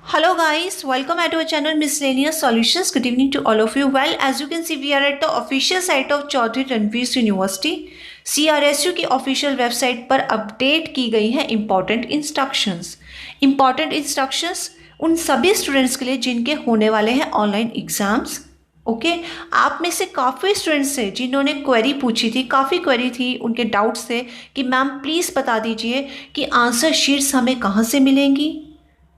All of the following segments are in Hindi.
Hello guys, welcome at our channel Miscellaneous Solutions. Good evening to all of you. Well, as you can see, we are at the official site of Chaudhary Ranveer University. CRSU की ऑफिशियल वेबसाइट पर अपडेट की गई है इंपॉर्टेंट इंस्ट्रक्शंस। इंपॉर्टेंट इंस्ट्रक्शंस उन सभी स्टूडेंट्स के लिए जिनके होने वाले हैं ऑनलाइन एग्जाम्स। ओके आप में से काफ़ी स्टूडेंट्स थे जिन्होंने क्वेरी पूछी थी, काफ़ी क्वेरी थी, उनके डाउट्स थे कि मैम प्लीज़ बता दीजिए कि आंसर शीट्स हमें कहाँ से मिलेंगी।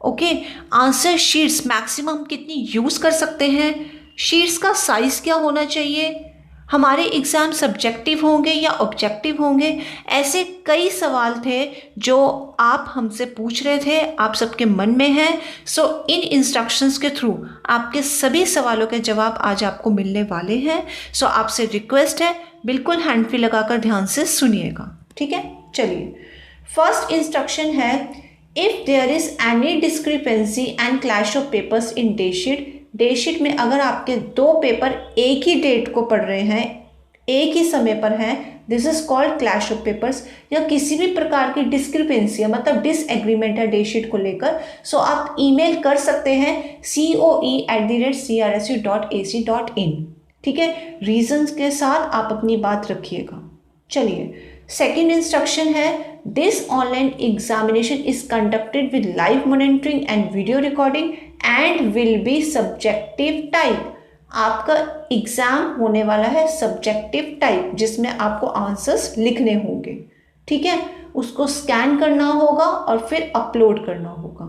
ओके आंसर शीट्स मैक्सिमम कितनी यूज़ कर सकते हैं, शीट्स का साइज़ क्या होना चाहिए, हमारे एग्ज़ाम सब्जेक्टिव होंगे या ऑब्जेक्टिव होंगे, ऐसे कई सवाल थे जो आप हमसे पूछ रहे थे, आप सबके मन में हैं। सो इन इंस्ट्रक्शंस के थ्रू आपके सभी सवालों के जवाब आज आपको मिलने वाले हैं। सो आपसे रिक्वेस्ट है, बिल्कुल हैंड फ्री लगाकर ध्यान से सुनिएगा, ठीक है। चलिए, फर्स्ट इंस्ट्रक्शन है, if there is any discrepancy and clash of papers in day sheet में अगर आपके दो पेपर एक ही डेट को पढ़ रहे हैं, एक ही समय पर हैं, this is called clash of papers, या किसी भी प्रकार की डिस्क्रिपेंसी है मतलब डिसएग्रीमेंट है डे शीट को लेकर, सो आप ईमेल कर सकते हैं coe@crsu.ac.in, ठीक है। रीजंस के साथ आप अपनी बात रखिएगा। चलिए, सेकेंड इंस्ट्रक्शन है, this online examination is conducted with live monitoring and video recording and will be subjective type. आपका एग्जाम होने वाला है सब्जेक्टिव टाइप, जिसमें आपको आंसर्स लिखने होंगे, ठीक है। उसको स्कैन करना होगा और फिर अपलोड करना होगा।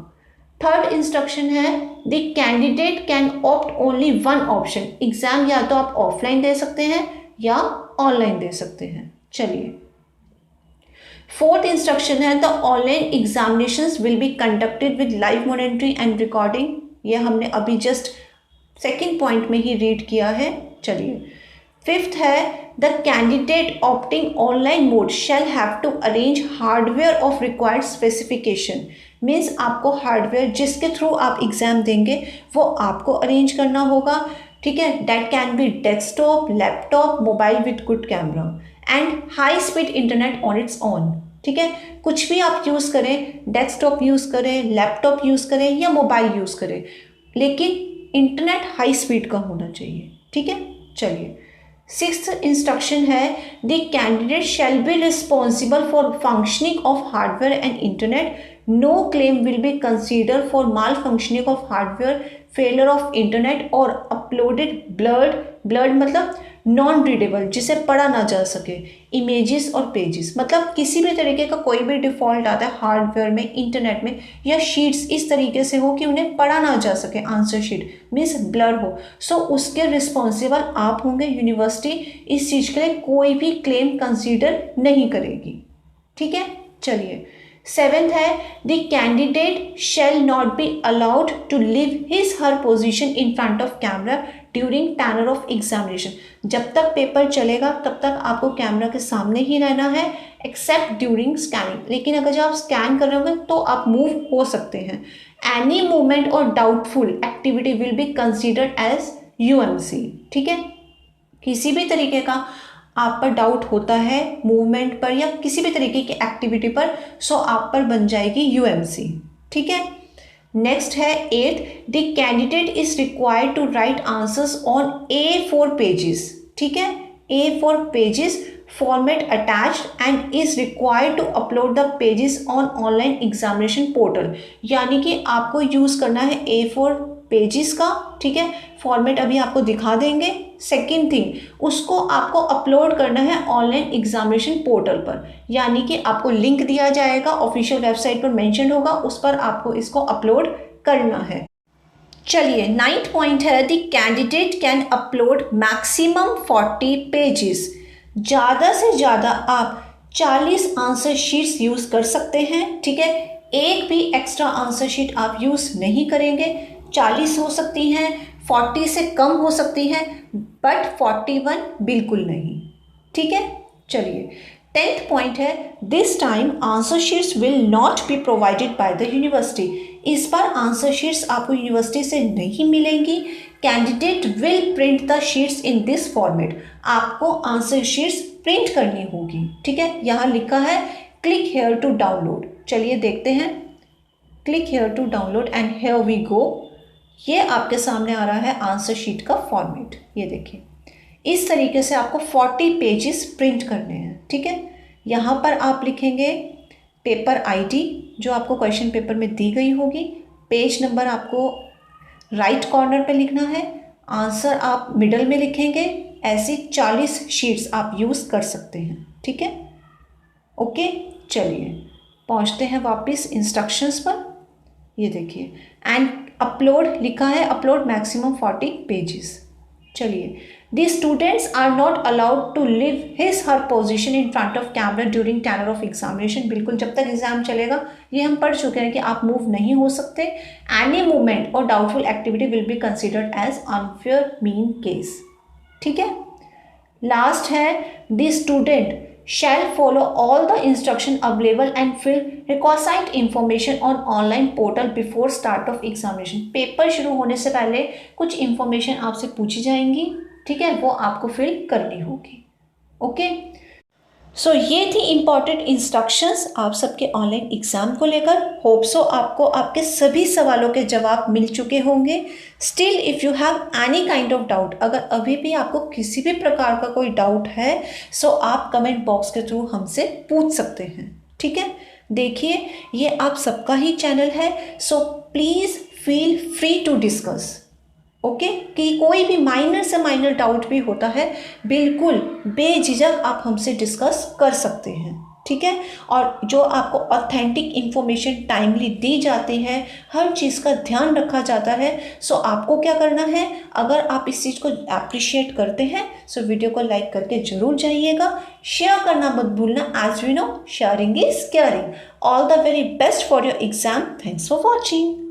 थर्ड इंस्ट्रक्शन है, the candidate can opt only one option. Exam या तो आप ऑफलाइन दे सकते हैं या ऑनलाइन दे सकते हैं। चलिए, फोर्थ इंस्ट्रक्शन है, the online examinations will be conducted with live monitoring and recording. ये हमने अभी जस्ट सेकेंड पॉइंट में ही रीड किया है। चलिए, फिफ्थ है, the candidate opting online mode shall have to arrange hardware of required specification. Means आपको हार्डवेयर जिसके थ्रू आप एग्जाम देंगे वो आपको अरेंज करना होगा, ठीक है। That can be desktop, laptop, mobile with good camera and high speed internet on its on, ठीक है। कुछ भी आप यूज़ करें, डेस्कटॉप यूज़ करें, लैपटॉप यूज़ करें या मोबाइल यूज़ करें, लेकिन इंटरनेट हाई स्पीड का होना चाहिए, ठीक है। चलिए, सिक्स्थ इंस्ट्रक्शन है, the candidate shall be responsible for functioning of hardware and internet. No claim will be consider for malfunctioning of hardware, failure of internet और अपलोडेड ब्लर्ड मतलब नॉन रीडेबल, जिसे पढ़ा ना जा सके, इमेजेस और पेजेस, मतलब किसी भी तरीके का कोई भी डिफ़ॉल्ट आता है हार्डवेयर में, इंटरनेट में, या शीट्स इस तरीके से हो कि उन्हें पढ़ा ना जा सके, आंसर शीट मीन्स ब्लर हो, सो उसके रिस्पॉन्सिबल आप होंगे। यूनिवर्सिटी इस चीज़ के लिए कोई भी क्लेम कंसीडर नहीं करेगी, ठीक है। चलिए, सेवेंथ है, the candidate shall not be allowed to leave his her position in front of camera during tenure of examination. जब तक पेपर चलेगा तब तक आपको कैमरा के सामने ही रहना है, एक्सेप्ट ड्यूरिंग स्कैनिंग। लेकिन अगर जब आप स्कैन कर रहे होंगे तो आप मूव हो सकते हैं। एनी मूवमेंट और doubtful activity will be considered as UMC, ठीक है। किसी भी तरीके का आप पर डाउट होता है मूवमेंट पर या किसी भी तरीके की एक्टिविटी पर, सो आप पर बन जाएगी यूएमसी, ठीक है। नेक्स्ट है eight, the candidate is required to write answers on A4 pages, ठीक है। A4 pages format attached and is required to upload the pages on online examination portal. यानी कि आपको यूज़ करना है A4 पेजेस का, ठीक है। फॉर्मेट अभी आपको दिखा देंगे। सेकेंड थिंग, उसको आपको अपलोड करना है ऑनलाइन एग्जामिनेशन पोर्टल पर, यानी कि आपको लिंक दिया जाएगा, ऑफिशियल वेबसाइट पर मेंशन होगा, उस पर आपको इसको अपलोड करना है। चलिए, नाइन्थ पॉइंट है, the candidate can upload maximum 40 pages. ज़्यादा से ज़्यादा आप 40 आंसर शीट्स यूज़ कर सकते हैं, ठीक है। एक भी एक्स्ट्रा आंसर शीट आप यूज़ नहीं करेंगे। 40 हो सकती हैं, 40 से कम हो सकती हैं, बट 41 बिल्कुल नहीं, ठीक है। चलिए, 10th पॉइंट है, this time answer sheets will not be provided by the university. इस बार आंसर शीट्स आपको यूनिवर्सिटी से नहीं मिलेंगी। Candidate will print the sheets in this format. आपको आंसर शीट्स प्रिंट करनी होगी, ठीक है। यहाँ लिखा है क्लिक हेयर टू डाउनलोड। चलिए देखते हैं। Click here to download and here we go. ये आपके सामने आ रहा है आंसर शीट का फॉर्मेट। ये देखिए, इस तरीके से आपको 40 पेजेस प्रिंट करने हैं, ठीक है। यहाँ पर आप लिखेंगे पेपर आईडी जो आपको क्वेश्चन पेपर में दी गई होगी, पेज नंबर आपको राइट कॉर्नर पे लिखना है, आंसर आप मिडल में लिखेंगे। ऐसी 40 शीट्स आप यूज़ कर सकते हैं, ठीक है। ओके, चलिए पहुँचते हैं वापस इंस्ट्रक्शंस पर। ये देखिए, एंड अपलोड लिखा है, अपलोड मैक्सिमम 40 पेजेस। चलिए, the students are not allowed to live his her position in front of camera during tenure of examination. बिल्कुल, जब तक एग्जाम चलेगा ये हम पढ़ चुके हैं कि आप मूव नहीं हो सकते। एनी मूवमेंट और doubtful activity will be considered as unfair mean case, ठीक है। लास्ट है, the student shall follow all the instruction available and fill requisite information on online portal before start of examination। Paper शुरू होने से पहले कुछ इंफॉर्मेशन आपसे पूछी जाएंगी, ठीक है, वो आपको फिल करनी होगी। ओके, सो ये थी इम्पॉर्टेंट इंस्ट्रक्शंस आप सबके ऑनलाइन एग्ज़ाम को लेकर। होप सो आपको आपके सभी सवालों के जवाब मिल चुके होंगे। Still if you have any kind of doubt, अगर अभी भी आपको किसी भी प्रकार का कोई डाउट है, सो आप कमेंट बॉक्स के थ्रू हमसे पूछ सकते हैं, ठीक है। देखिए, ये आप सबका ही चैनल है, so please feel free to discuss. Okay, कि कोई भी माइनर से माइनर डाउट भी होता है, बिल्कुल बेझिझक आप हमसे डिस्कस कर सकते हैं, ठीक है। और जो आपको ऑथेंटिक इन्फॉर्मेशन टाइमली दी जाती है, हर चीज़ का ध्यान रखा जाता है। सो आपको क्या करना है, अगर आप इस चीज़ को अप्रिशिएट करते हैं, सो वीडियो को लाइक करके ज़रूर जाइएगा। शेयर करना मत भूलना, as we know sharing is caring. All the very best for your exam. Thanks for watching.